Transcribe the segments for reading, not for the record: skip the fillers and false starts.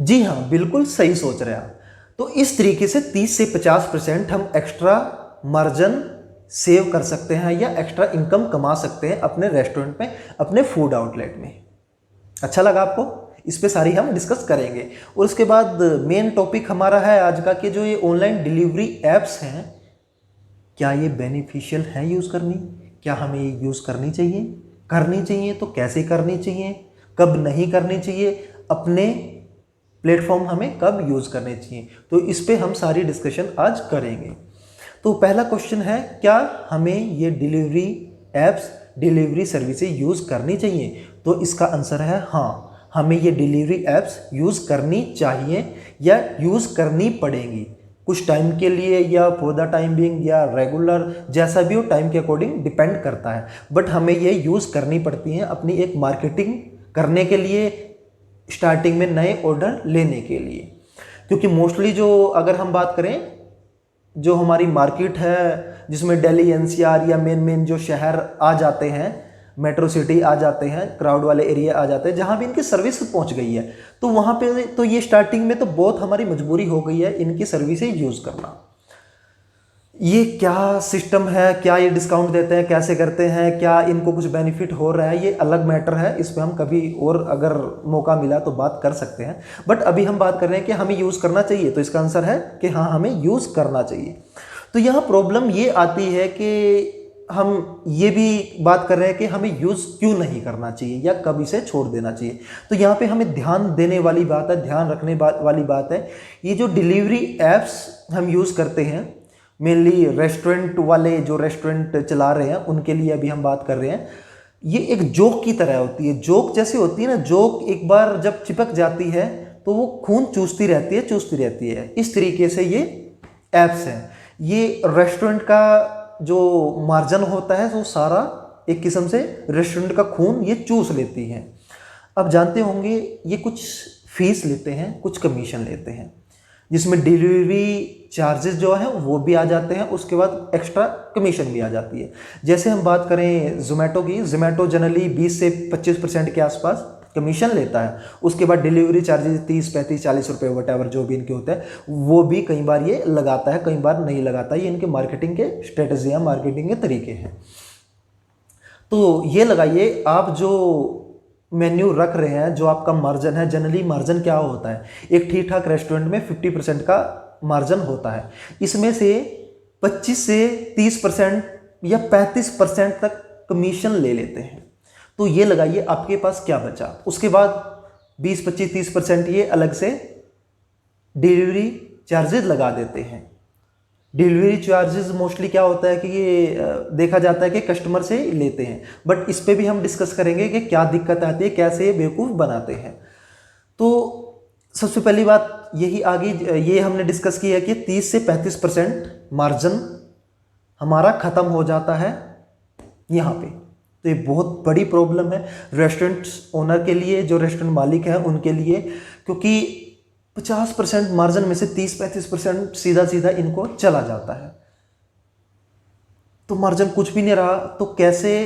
जी हाँ, बिल्कुल सही सोच रहे हैं आप। तो इस तरीके से 30 से 50% हम एक्स्ट्रा मार्जिन सेव कर सकते हैं या एक्स्ट्रा इनकम कमा सकते हैं अपने रेस्टोरेंट में, अपने फूड आउटलेट में। अच्छा लगा आपको? इस पे सारी हम डिस्कस करेंगे। और उसके बाद मेन टॉपिक हमारा है आज का कि जो ये ऑनलाइन डिलीवरी एप्स हैं, क्या ये बेनिफिशियल है यूज़ करनी? क्या हमें ये यूज़ करनी चाहिए? करनी चाहिए तो कैसे करनी चाहिए? कब नहीं करनी चाहिए? अपने प्लेटफॉर्म हमें कब यूज़ करने चाहिए? तो इस पे हम सारी डिस्कशन आज करेंगे। तो पहला क्वेश्चन है, क्या हमें ये delivery apps, delivery services use करनी चाहिए? तो इसका आंसर है हाँ, हमें ये डिलीवरी एप्स यूज़ करनी चाहिए या यूज़ करनी पड़ेंगी कुछ टाइम के लिए, या फॉर द टाइम बिंग, या रेगुलर, जैसा भी हो टाइम के अकॉर्डिंग डिपेंड करता है। बट हमें ये यूज़ करनी पड़ती हैं अपनी एक मार्केटिंग करने के लिए, स्टार्टिंग में नए ऑर्डर लेने के लिए। क्योंकि मोस्टली जो अगर हम बात करें, जो हमारी मार्केट है जिसमें दिल्ली एनसीआर या मेन जो शहर आ जाते हैं, मेट्रो सिटी आ जाते हैं, क्राउड वाले एरिया आ जाते हैं, जहाँ भी इनकी सर्विस पहुँच गई है, तो वहाँ पे तो ये स्टार्टिंग में तो बहुत हमारी मजबूरी हो गई है इनकी सर्विसेज यूज़ करना। ये क्या सिस्टम है, क्या ये डिस्काउंट देते हैं, कैसे करते हैं, क्या इनको कुछ बेनिफिट हो रहा है, ये अलग मैटर है। इस पर हम कभी और अगर मौका मिला तो बात कर सकते हैं। बट अभी हम बात कर रहे हैं कि हमें यूज़ करना चाहिए, तो इसका आंसर है कि हाँ, हमें यूज़ करना चाहिए। तो यहाँ प्रॉब्लम ये आती है कि हम ये भी बात कर रहे हैं कि हमें यूज़ क्यों नहीं करना चाहिए या कब इसे छोड़ देना चाहिए। तो यहाँ पे हमें ध्यान देने वाली बात है, ध्यान रखने वाली बात है, ये जो डिलीवरी एप्स हम यूज़ करते हैं, मेनली रेस्टोरेंट वाले जो रेस्टोरेंट चला रहे हैं उनके लिए अभी हम बात कर रहे हैं, ये एक जोक की तरह होती है। जोक जैसी होती है ना, जोक एक बार जब चिपक जाती है तो वो खून चूसती रहती है, चूसती रहती है। इस तरीके से ये एप्स हैं, ये रेस्टोरेंट का जो मार्जिन होता है वो सारा एक किस्म से रेस्टोरेंट का खून ये चूस लेती है। अब जानते होंगे ये कुछ फीस लेते हैं, कुछ कमीशन लेते हैं, जिसमें डिलीवरी चार्जेस जो हैं वो भी आ जाते हैं, उसके बाद एक्स्ट्रा कमीशन भी आ जाती है। जैसे हम बात करें ज़ोमैटो की, ज़ोमैटो जनरली 20 से 25% के आसपास कमीशन लेता है। उसके बाद डिलीवरी चार्जेस 30, 35, 40 रुपये वट जो भी इनके होते हैं वो भी कई बार ये लगाता है, कई बार नहीं लगाता। ये इनके मार्केटिंग के स्ट्रेटजी या मार्केटिंग के तरीके हैं। तो ये लगाइए, आप जो मेन्यू रख रहे हैं, जो आपका मार्जिन है, जनरली मार्जिन क्या होता है, एक ठीक ठाक रेस्टोरेंट में 50% का मार्जिन होता है। इसमें से 25 से 30% या 35% तक कमीशन ले लेते हैं। तो ये लगाइए आपके पास क्या बचा। उसके बाद 20, 25, 30% ये अलग से डिलीवरी चार्जेस लगा देते हैं। डिलीवरी चार्जेस मोस्टली क्या होता है कि ये देखा जाता है कि कस्टमर से लेते हैं, बट इस पे भी हम डिस्कस करेंगे कि क्या दिक्कत आती है, कैसे ये बेवकूफ़ बनाते हैं। तो सबसे पहली बात यही आगे ये हमने डिस्कस की है कि 30 से 35% मार्जिन हमारा ख़त्म हो जाता है यहाँ पे। तो ये बहुत बड़ी प्रॉब्लम है रेस्टोरेंट ओनर के लिए, जो रेस्टोरेंट मालिक हैं उनके लिए, क्योंकि 50% मार्जिन में से 30-35% सीधा सीधा इनको चला जाता है। तो मार्जिन कुछ भी नहीं रहा, तो कैसे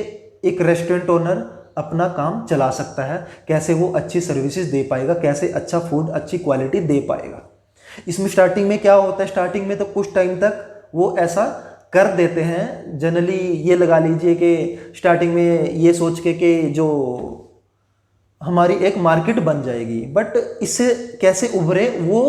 एक रेस्टोरेंट ओनर अपना काम चला सकता है, कैसे वो अच्छी सर्विसेज दे पाएगा, कैसे अच्छा फूड, अच्छी क्वालिटी दे पाएगा। इसमें स्टार्टिंग में क्या होता है, स्टार्टिंग में तो कुछ टाइम तक वो ऐसा कर देते हैं। जनरली ये लगा लीजिए कि स्टार्टिंग में ये सोच के कि जो हमारी एक मार्केट बन जाएगी, बट इससे कैसे उभरे वो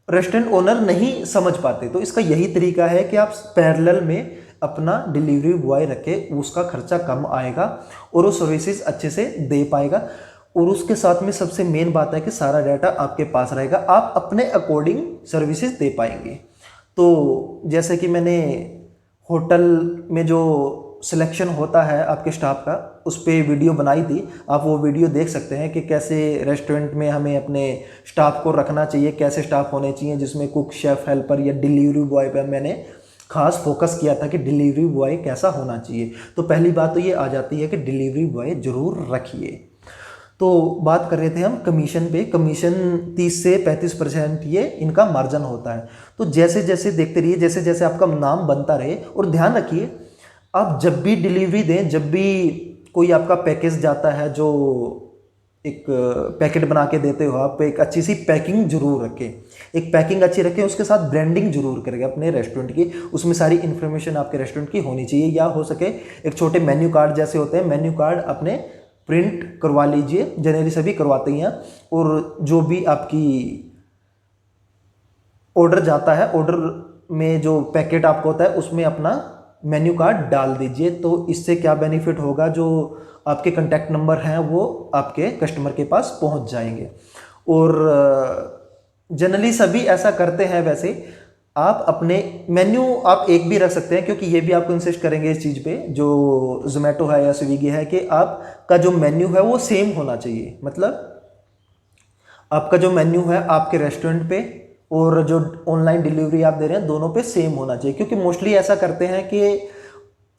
रेस्टोरेंट ओनर नहीं समझ पाते। तो इसका यही तरीका है कि आप पैरेलल में अपना डिलीवरी बॉय रखें, उसका खर्चा कम आएगा और वो सर्विसेज अच्छे से दे पाएगा। और उसके साथ में सबसे मेन बात है कि सारा डाटा आपके पास रहेगा, आप अपने अकॉर्डिंग सर्विसेज दे पाएंगे। तो जैसे कि मैंने होटल में जो सिलेक्शन होता है आपके स्टाफ का, उस पर वीडियो बनाई थी, आप वो वीडियो देख सकते हैं कि कैसे रेस्टोरेंट में हमें अपने स्टाफ को रखना चाहिए, कैसे स्टाफ होने चाहिए, जिसमें कुक, शेफ़, हेल्पर या डिलीवरी बॉय पर मैंने खास फोकस किया था कि डिलीवरी बॉय कैसा होना चाहिए। तो पहली बात तो ये आ जाती है कि डिलीवरी बॉय ज़रूर रखिए। तो बात कर रहे थे हम कमीशन पे। कमीशन 30 से 35% ये इनका मार्जिन होता है। तो जैसे जैसे देखते रहिए, जैसे जैसे आपका नाम बनता रहे, और ध्यान रखिए आप जब भी डिलीवरी दें, जब भी कोई आपका पैकेज जाता है जो एक पैकेट बना के देते हो आप, एक अच्छी सी पैकिंग जरूर रखें, एक पैकिंग अच्छी रखें, उसके साथ ब्रांडिंग जरूर करें अपने रेस्टोरेंट की, उसमें सारी इन्फॉर्मेशन आपके रेस्टोरेंट की होनी चाहिए। या हो सके एक छोटे मेन्यू कार्ड जैसे होते हैं, मेन्यू कार्ड अपने प्रिंट करवा लीजिए, जनरली सभी करवाते हैं। और जो भी आपकी ऑर्डर जाता है, ऑर्डर में जो पैकेट आपको होता है उसमें अपना मेन्यू कार्ड डाल दीजिए। तो इससे क्या बेनिफिट होगा, जो आपके कांटेक्ट नंबर हैं वो आपके कस्टमर के पास पहुंच जाएंगे। और जनरली सभी ऐसा करते हैं। वैसे आप अपने मेन्यू आप एक भी रख सकते हैं, क्योंकि ये भी आपको इंसिस्ट करेंगे इस चीज़ पे, जो जोमेटो है या स्विगी है, कि आपका जो मेन्यू है वो सेम होना चाहिए। मतलब आपका जो मेन्यू है आपके रेस्टोरेंट पे और जो ऑनलाइन डिलीवरी आप दे रहे हैं दोनों पे सेम होना चाहिए। क्योंकि मोस्टली ऐसा करते हैं कि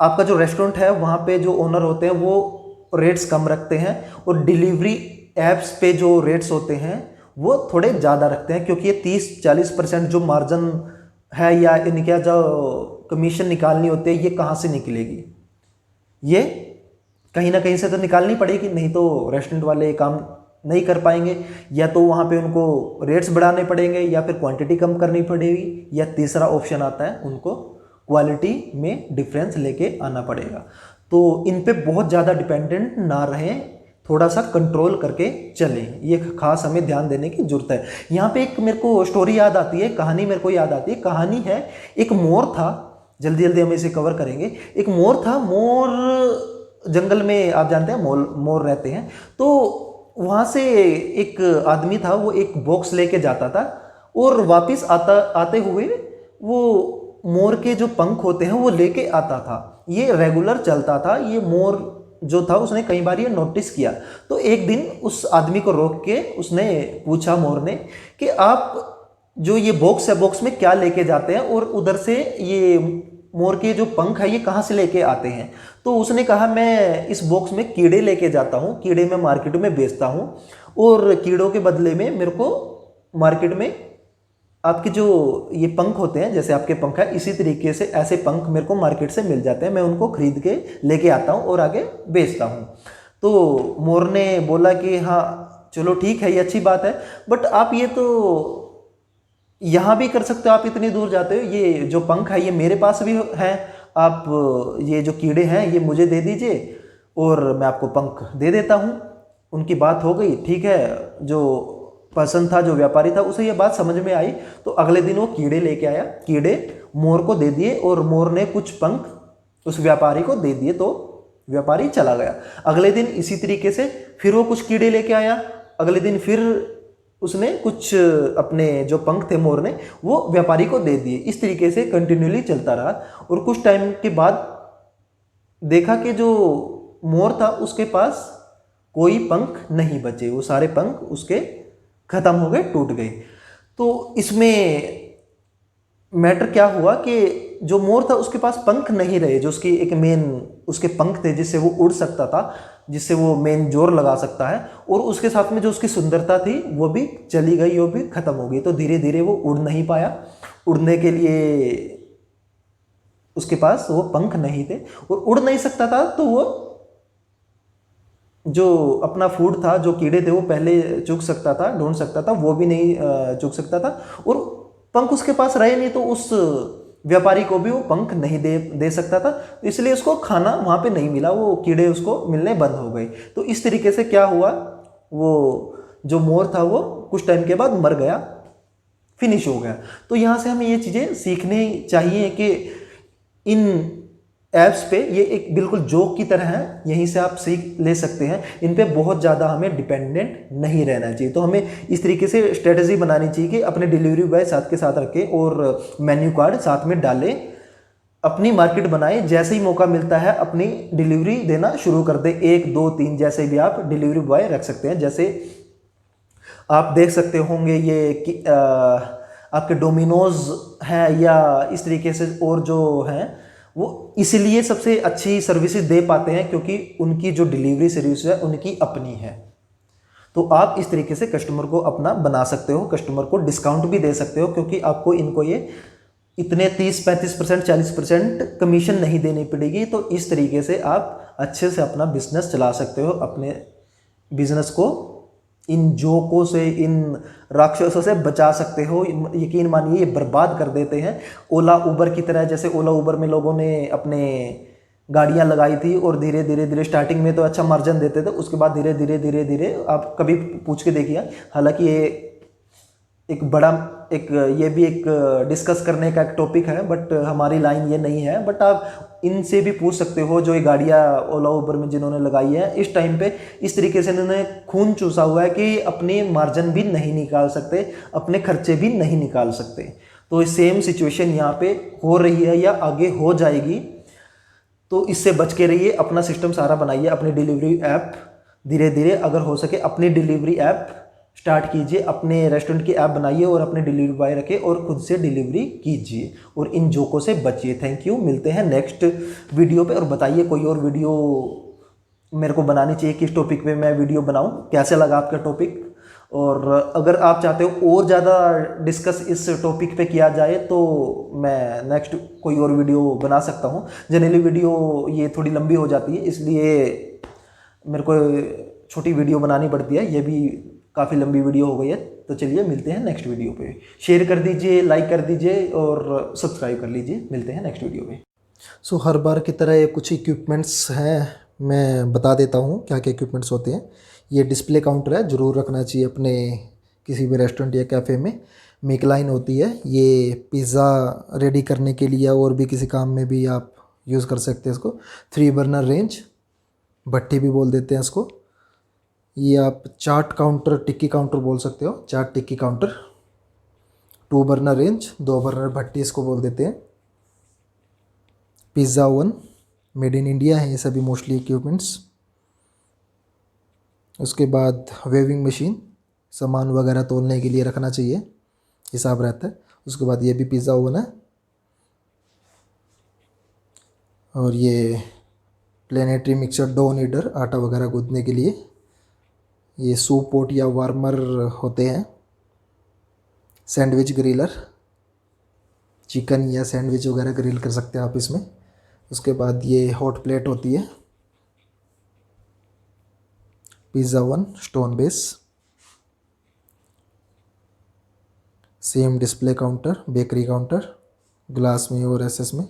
आपका जो रेस्टोरेंट है वहाँ पे जो ओनर होते हैं वो रेट्स कम रखते हैं, और डिलीवरी ऐप्स पे जो रेट्स होते हैं वो थोड़े ज़्यादा रखते हैं, क्योंकि ये 30-40% जो मार्जिन है या इनका जो कमीशन निकालनी होती है ये कहाँ से निकलेगी, ये कहीं ना कहीं से तो निकालनी पड़ेगी, नहीं तो रेस्टोरेंट वाले काम नहीं कर पाएंगे। या तो वहाँ पे उनको रेट्स बढ़ाने पड़ेंगे, या फिर क्वांटिटी कम करनी पड़ेगी, या तीसरा ऑप्शन आता है उनको क्वालिटी में डिफरेंस लेके आना पड़ेगा। तो इन पे बहुत ज़्यादा डिपेंडेंट ना रहें, थोड़ा सा कंट्रोल करके चलें, ये खास हमें ध्यान देने की जरूरत है। यहाँ पे एक मेरे को स्टोरी याद आती है, कहानी मेरे को याद आती है। कहानी है, एक मोर था, जल्दी जल्दी हम इसे कवर करेंगे। एक मोर था, मोर जंगल में आप जानते हैं मोर रहते हैं। तो वहाँ से एक आदमी था, वो एक बॉक्स लेके जाता था, और वापस आते हुए वो मोर के जो पंख होते हैं वो लेके आता था। ये रेगुलर चलता था। ये मोर जो था उसने कई बार ये नोटिस किया। तो एक दिन उस आदमी को रोक के उसने पूछा मोर ने कि आप जो ये बॉक्स है, बॉक्स में क्या लेके जाते हैं, और उधर से ये मोर के जो पंख है ये कहाँ से लेके आते हैं। तो उसने कहा, मैं इस बॉक्स में कीड़े लेके जाता हूँ, कीड़े मैं मार्केट में बेचता हूँ, और कीड़ों के बदले में मेरे को मार्केट में आपके जो ये पंख होते हैं, जैसे आपके पंख है, इसी तरीके से ऐसे पंख मेरे को मार्केट से मिल जाते हैं, मैं उनको खरीद के लेके आता हूँ और आगे बेचता हूँ। तो मोर ने बोला कि हाँ चलो ठीक है, ये अच्छी बात है, बट आप ये तो यहाँ भी कर सकते हो, आप इतनी दूर जाते हो, ये जो पंख है ये मेरे पास भी है, आप ये जो कीड़े हैं ये मुझे दे दीजिए और मैं आपको पंख दे देता हूँ। उनकी बात हो गई, ठीक है। जो पर्सन था, जो व्यापारी था, उसे ये बात समझ में आई। तो अगले दिन वो कीड़े लेके आया, कीड़े मोर को दे दिए, और मोर ने कुछ पंख उस व्यापारी को दे दिए। तो व्यापारी चला गया। अगले दिन इसी तरीके से फिर वो कुछ कीड़े लेके आया। अगले दिन फिर उसने कुछ अपने जो पंख थे मोर ने, वो व्यापारी को दे दिए। इस तरीके से कंटिन्यूली चलता रहा, और कुछ टाइम के बाद देखा कि जो मोर था उसके पास कोई पंख नहीं बचे, वो सारे पंख उसके खत्म हो गए, टूट गए। तो इसमें मैटर क्या हुआ कि जो मोर था उसके पास पंख नहीं रहे, जो उसकी एक मेन उसके पंख थे जिससे वो उड़ सकता था, जिससे वो मेन जोर लगा सकता है, और उसके साथ में जो उसकी सुंदरता थी वो भी चली गई, वो भी खत्म हो गई। तो धीरे धीरे वो उड़ नहीं पाया, उड़ने के लिए उसके पास वो पंख नहीं थे, और उड़ नहीं सकता था। तो वो जो अपना फूड था, जो कीड़े थे, वो पहले चुग सकता था, ढूंढ सकता था, वो भी नहीं चुग सकता था, और पंख उसके पास रहे नहीं, तो उस व्यापारी को भी वो पंख नहीं दे सकता था। इसलिए उसको खाना वहाँ पे नहीं मिला, वो कीड़े उसको मिलने बंद हो गए। तो इस तरीके से क्या हुआ, वो जो मोर था वो कुछ टाइम के बाद मर गया, फिनिश हो गया। तो यहाँ से हमें ये चीज़ें सीखनी चाहिए कि इन ऐप्स पे ये एक बिल्कुल जोक की तरह है, यहीं से आप सीख ले सकते हैं। इन पे बहुत ज़्यादा हमें डिपेंडेंट नहीं रहना चाहिए। तो हमें इस तरीके से स्ट्रेटजी बनानी चाहिए कि अपने डिलीवरी बॉय साथ के साथ रखें और मेन्यू कार्ड साथ में डालें, अपनी मार्केट बनाएं, जैसे ही मौका मिलता है अपनी डिलीवरी देना शुरू कर दें। 1, 2, 3 जैसे भी आप डिलीवरी बॉय रख सकते हैं। जैसे आप देख सकते होंगे ये कि आपके डोमिनोज हैं या इस तरीके से और जो हैं, वो इसलिए सबसे अच्छी सर्विसेज दे पाते हैं क्योंकि उनकी जो डिलीवरी सर्विस है उनकी अपनी है। तो आप इस तरीके से कस्टमर को अपना बना सकते हो, कस्टमर को डिस्काउंट भी दे सकते हो, क्योंकि आपको इनको ये इतने 30-35%, 40% कमीशन नहीं देनी पड़ेगी। तो इस तरीके से आप अच्छे से अपना बिजनेस चला सकते हो, अपने बिजनेस को इन जोकों से, इन राक्षसों से बचा सकते हो। यकीन मानिए ये बर्बाद कर देते हैं। ओला उबर की तरह, जैसे ओला उबर में लोगों ने अपने गाड़ियां लगाई थी और धीरे धीरे धीरे स्टार्टिंग में तो अच्छा मार्जिन देते थे, उसके बाद धीरे धीरे धीरे धीरे आप कभी पूछ के देखिए। हालांकि ये एक बड़ा एक ये भी एक डिस्कस करने का एक टॉपिक है, बट हमारी लाइन ये नहीं है। बट आप इनसे भी पूछ सकते हो जो ये गाड़ियाँ ओला उबर में जिन्होंने लगाई है, इस टाइम पे इस तरीके से इन्होंने खून चूसा हुआ है कि अपने मार्जिन भी नहीं निकाल सकते, अपने खर्चे भी नहीं निकाल सकते। तो सेम सिचुएशन यहाँ पे हो रही है या आगे हो जाएगी। तो इससे बच के रहिए, अपना सिस्टम सारा बनाइए, अपनी डिलीवरी ऐप धीरे धीरे अगर हो सके अपनी डिलीवरी ऐप स्टार्ट कीजिए, अपने रेस्टोरेंट की ऐप बनाइए और अपने डिलीवरी बॉय रखें और खुद से डिलीवरी कीजिए और इन जोकों से बचिए। थैंक यू, मिलते हैं नेक्स्ट वीडियो पे। और बताइए कोई और वीडियो मेरे को बनानी चाहिए, किस टॉपिक पे मैं वीडियो बनाऊं, कैसे लगा आपका टॉपिक। और अगर आप चाहते हो और ज़्यादा डिस्कस इस टॉपिक पे किया जाए तो मैं नेक्स्ट कोई और वीडियो बना सकता हूँ। जनरली वीडियो ये थोड़ी लंबी हो जाती है, इसलिए मेरे को छोटी वीडियो बनानी पड़ती है। ये भी काफ़ी लंबी वीडियो हो गई है। तो चलिए मिलते हैं नेक्स्ट वीडियो पे। शेयर कर दीजिए, लाइक कर दीजिए और सब्सक्राइब कर लीजिए। मिलते हैं नेक्स्ट वीडियो में। सो हर बार की तरह ये कुछ इक्विपमेंट्स हैं, मैं बता देता हूँ क्या क्या इक्विपमेंट्स होते हैं। ये डिस्प्ले काउंटर है, ज़रूर रखना चाहिए अपने किसी भी रेस्टोरेंट या कैफ़े में। मेक लाइन होती है, ये पिज़्ज़ा रेडी करने के लिए और भी किसी काम में भी आप यूज़ कर सकते हैं इसको। 3 बर्नर रेंज, भट्टी भी बोल देते हैं इसको। ये आप चाट काउंटर, टिक्की काउंटर बोल सकते हो, चाट टिक्की काउंटर। 2 बर्नर रेंज, 2 बर्नर भट्टी इसको बोल देते हैं। Pizza oven, made in India है ये सभी मोस्टली इक्विपमेंट्स। उसके बाद वेविंग मशीन, सामान वगैरह तोलने के लिए रखना चाहिए, हिसाब रहता है। उसके बाद ये भी पिज़्ज़ा ओवन है। और ये प्लेनेटरी मिक्सर डो नीडर, आटा वगैरह गूंदने के लिए। ये सूप पोट या वार्मर होते हैं। सैंडविच ग्रिलर, चिकन या सैंडविच वगैरह ग्रिल कर सकते हैं आप इसमें। उसके बाद ये हॉट प्लेट होती है। Pizza oven stone base, same display counter, bakery counter, glass में और एसएस में।